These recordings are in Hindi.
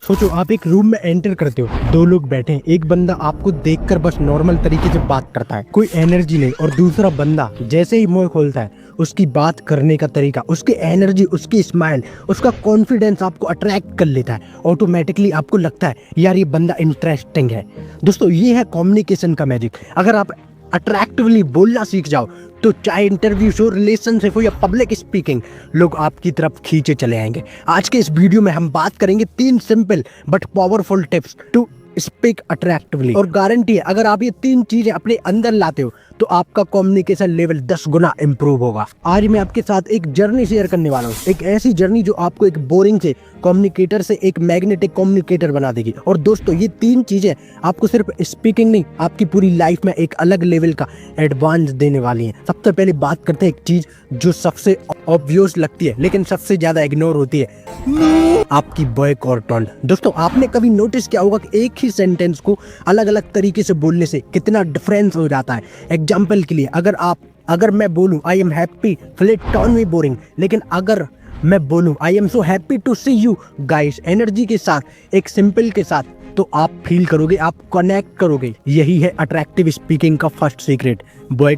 सोचो आप एक रूम में एंटर करते हो, दो लोग बैठे हैं, एक बंदा आपको देखकर बस नॉर्मल तरीके से बात करता है, कोई एनर्जी नहीं, और दूसरा बंदा जैसे ही मुंह खोलता है उसकी बात करने का तरीका, उसकी एनर्जी, उसकी स्माइल, उसका कॉन्फिडेंस आपको अट्रैक्ट कर लेता है। ऑटोमेटिकली आपको लगता है यार ये बंदा इंटरेस्टिंग है। दोस्तों ये है कम्युनिकेशन का मैजिक। अगर आप अट्रैक्टिवली बोलना सीख जाओ तो चाहे इंटरव्यू हो, रिलेशनशिप हो या पब्लिक स्पीकिंग, लोग आपकी तरफ खींचे चले आएंगे। आज के इस वीडियो में हम बात करेंगे 3 simple but powerful tips to speak attractively, और गारंटी है अगर आप ये 3 चीजें अपने अंदर लाते हो तो आपका कम्युनिकेशन लेवल 10 गुना इंप्रूव होगा। आज मैं आपके साथ एक जर्नी शेयर करने वाला हूँ, एक ऐसी जर्नी जो आपको एक बोरिंग से कम्युनिकेटर से एक मैग्नेटिक कम्युनिकेटर बना देगी। और दोस्तों ये 3 चीजें आपको सिर्फ स्पीकिंग नहीं, आपकी पूरी लाइफ में एक अलग लेवल का एडवांस देने वाली हैं। सबसे पहले बात करते हैं एक चीज जो सबसे ऑब्वियस लगती है लेकिन सबसे ज्यादा इग्नोर होती है, आपकी वॉइस और टोन। दोस्तों आपने कभी नोटिस किया होगा कि एक ही सेंटेंस को अलग अलग तरीके से बोलने से कितना डिफरेंस हो जाता है। एग्जाम्पल के लिए अगर मैं बोलूं I am happy, flat tone में बोरिंग, लेकिन अगर मैं बोलूं I am so happy to see you guys, energy के साथ, एक सिंपल के साथ, तो आप फील करोगे, आप कनेक्ट करोगे। यही है अट्रैक्टिव स्पीकिंग का फर्स्ट सीक्रेट, वॉइस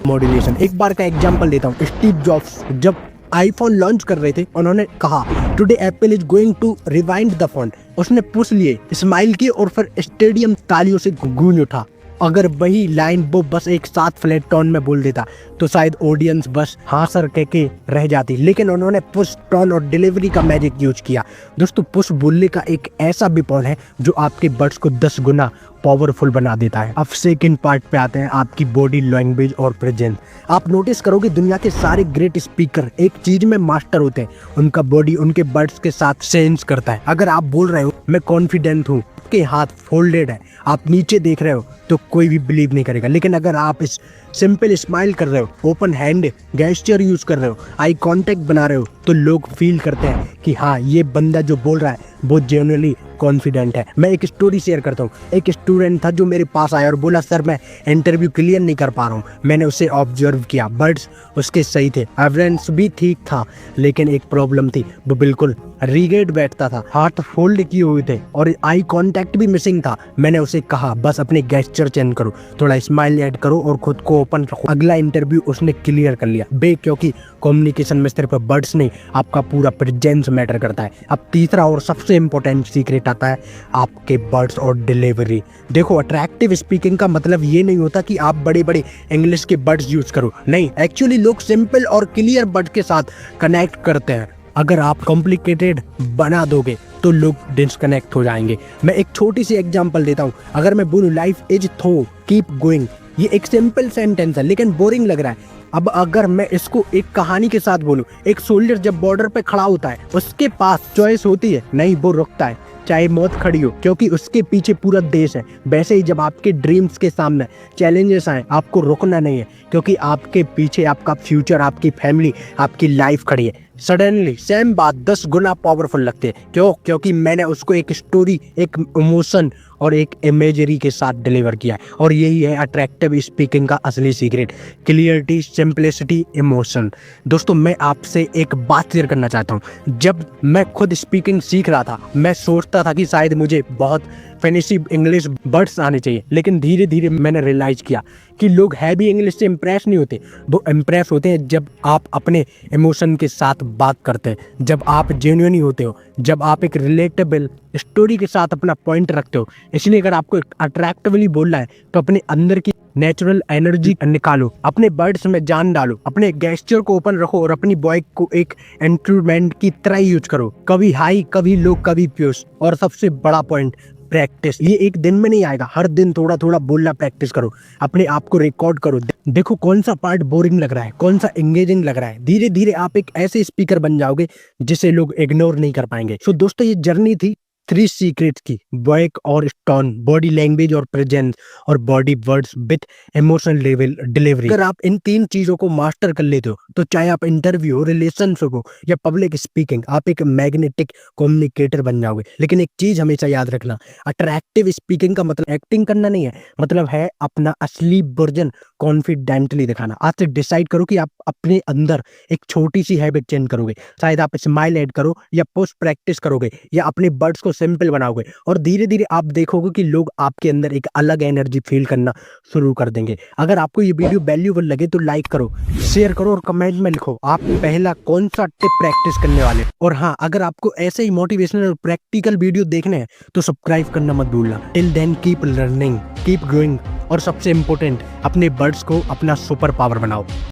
मॉड्यूलेशन। एक बार का एग्जांपल देता हूँ। स्टीव जॉब्स जब आईफोन लॉन्च कर रहे थे, उन्होंने कहा today Apple is going to rewind the phone. उसने पुश लिए, स्माइल किए और फिर स्टेडियम तालियों से गूंज उठा। अगर वही लाइन वो बस एक साथ फ्लैट टोन में बोल देता तो शायद ऑडियंस बस हाँ सर कह के रह जाती, लेकिन उन्होंने पुश, टोन और डिलीवरी का मैजिक यूज किया। दोस्तों पुश बोलने का एक ऐसा विपॉल है जो आपके वर्ड्स को 10 गुना पावरफुल बना देता है। अब सेकंड पार्ट पे आते हैं, आपकी बॉडी लैंग्वेज और प्रेजेंस। आप नोटिस करोगे दुनिया के सारे ग्रेट स्पीकर एक चीज में मास्टर होते हैं, उनका बॉडी उनके वर्ड्स के साथ सेंस करता है। अगर आप बोल रहे हो मैं कॉन्फिडेंट हूँ, आपके हाथ फोल्डेड है, आप नीचे देख रहे हो, तो कोई भी बिलीव नहीं करेगा। लेकिन अगर आप इस सिंपल स्माइल कर रहे हो, ओपन हैंड गेस्चर यूज कर रहे हो, आई कांटेक्ट बना रहे हो, तो लोग फील करते हैं कि हाँ ये बंदा जो बोल रहा है वो जेन्युइनली कॉन्फिडेंट है। मैं एक स्टोरी शेयर करता हूँ। एक स्टूडेंट था जो मेरे पास आया और बोला सर मैं इंटरव्यू क्लियर नहीं कर पा रहा हूँ। मैंने उसे ऑब्जर्व किया, वर्ड्स उसके सही थे, एविडेंस भी ठीक था, लेकिन एक प्रॉब्लम थी, वो बिल्कुल रिगेट बैठता था, हाथ फोल्ड किए हुए थे और आई कांटेक्ट भी मिसिंग था। मैंने उसे कहा बस अपने गेस्चर चेंज करो, थोड़ा स्माइल ऐड करो और खुद को ओपन रखो। अगला इंटरव्यू उसने क्लियर कर लिया क्योंकि कम्युनिकेशन में सिर्फ वर्ड्स नहीं, आपका पूरा प्रेजेंस मैटर करता है। अब तीसरा और सबसे इंपॉर्टेंट सीक्रेट आता है, आपके वर्ड्स और डिलीवरी। देखो अट्रैक्टिव स्पीकिंग का मतलब ये नहीं होता कि आप बड़े बड़े इंग्लिश के वर्ड्स यूज करो, नहीं, एक्चुअली लोग सिंपल और क्लियर वर्ड के साथ कनेक्ट करते हैं। अगर आप कॉम्प्लिकेटेड बना दोगे तो लोग डिस्कनेक्ट हो जाएंगे। मैं एक छोटी सी एग्जांपल देता हूँ। अगर मैं बोलूँ life is through keep going, ये एक सिंपल सेंटेंस है लेकिन बोरिंग लग रहा है। अब अगर मैं इसको एक कहानी के साथ बोलूं, एक सोल्जर जब बॉर्डर पे खड़ा होता है, उसके पास चॉइस होती है, नहीं वो रुकता है चाहे मौत खड़ी हो, क्योंकि उसके पीछे पूरा देश है। वैसे ही जब आपके ड्रीम्स के सामने चैलेंजेस आए, आपको रुकना नहीं है, क्योंकि आपके पीछे आपका फ्यूचर, आपकी फैमिली, आपकी लाइफ खड़ी है। सडनली सेम बात 10 गुना पावरफुल लगती है। क्योंकि मैंने उसको एक स्टोरी, एक इमोशन और एक इमेजरी के साथ डिलीवर किया है। और यही है अट्रैक्टिव स्पीकिंग का असली सीक्रेट, क्लियरिटी, सिंपलिसिटी, इमोशन। दोस्तों मैं आपसे एक बात शेयर करना चाहता हूँ। जब मैं खुद स्पीकिंग सीख रहा था, मैं सोचता था कि शायद मुझे बहुत फैंसी इंग्लिश वर्ड्स आने चाहिए, लेकिन धीरे धीरे मैंने रियलाइज किया कि लोग हैवी इंग्लिश से इम्प्रेस नहीं होते, वो इम्प्रेस होते हैं जब आप अपने इमोशन के साथ बात करते हैं, जब आप जेन्युइन होते हो, जब आप एक रिलेटेबल स्टोरी के साथ अपना पॉइंट रखते हो। इसलिए अगर आपको अट्रैक्टिवली बोलना है तो अपने अंदर की नेचुरल एनर्जी निकालो, अपने वर्ड्स में जान डालो, अपने गेस्चर को ओपन रखो और अपनी वॉइस को एक इंस्ट्रूमेंट की तरह यूज करो, कभी हाई, कभी लो, कभी प्योस। और सबसे बड़ा पॉइंट, प्रैक्टिस। ये एक दिन में नहीं आएगा, हर दिन थोड़ा थोड़ा बोलना प्रैक्टिस करो, अपने आप को रिकॉर्ड करो, देखो कौन सा पार्ट बोरिंग लग रहा है, कौन सा एंगेजिंग लग रहा है। धीरे धीरे आप एक ऐसे स्पीकर बन जाओगे जिसे लोग इग्नोर नहीं कर पाएंगे। सो दोस्तों ये जर्नी थी 3 सीक्रेट्स की, वॉइस और टोन, बॉडी लैंग्वेज और प्रेजेंस और body words with emotional level delivery. अगर आप इन 3 चीज़ों को मास्टर कर लेते हो, तो चाहे आप इंटरव्यू हो, रिलेशनशिप हो या पब्लिक स्पीकिंग, आप एक मैग्नेटिक कम्युनिकेटर बन जाओगे। लेकिन एक चीज़ हमेशा याद रखना, अट्रैक्टिव स्पीकिंग का मतलब एक्टिंग करना नहीं है, मतलब है अपना असली वर्जन कॉन्फिडेंटली दिखाना। आज से डिसाइड करो कि आप अपने अंदर एक छोटी-सी हैबिट चेंज करोगे। शायद आप स्माइल ऐड करो या पोस्ट प्रैक्टिस करोगे या अपने वर्ड्स को सिंपल बनाओगे और धीरे-धीरे आप देखोगे कि लोग आपके अंदर एक अलग एनर्जी फ़ील करना शुरू कर देंगे। अगर आपको ये वीडियो वैल्यूएबल लगे तो लाइक करो, शेयर करो और कमेंट में लिखो आप पहला कौन-सा टिप प्रैक्टिस करने वाले हो। और हाँ, अगर आपको ऐसे ही मोटिवेशनल और प्रैक्टिकल वीडियो देखने हैं तो सब्सक्राइब करना मत भूलना। Till then keep learning, keep growing और सबसे इम्पोर्टेंट अपने वर्ड्स को अपना सुपर पावर बनाओ।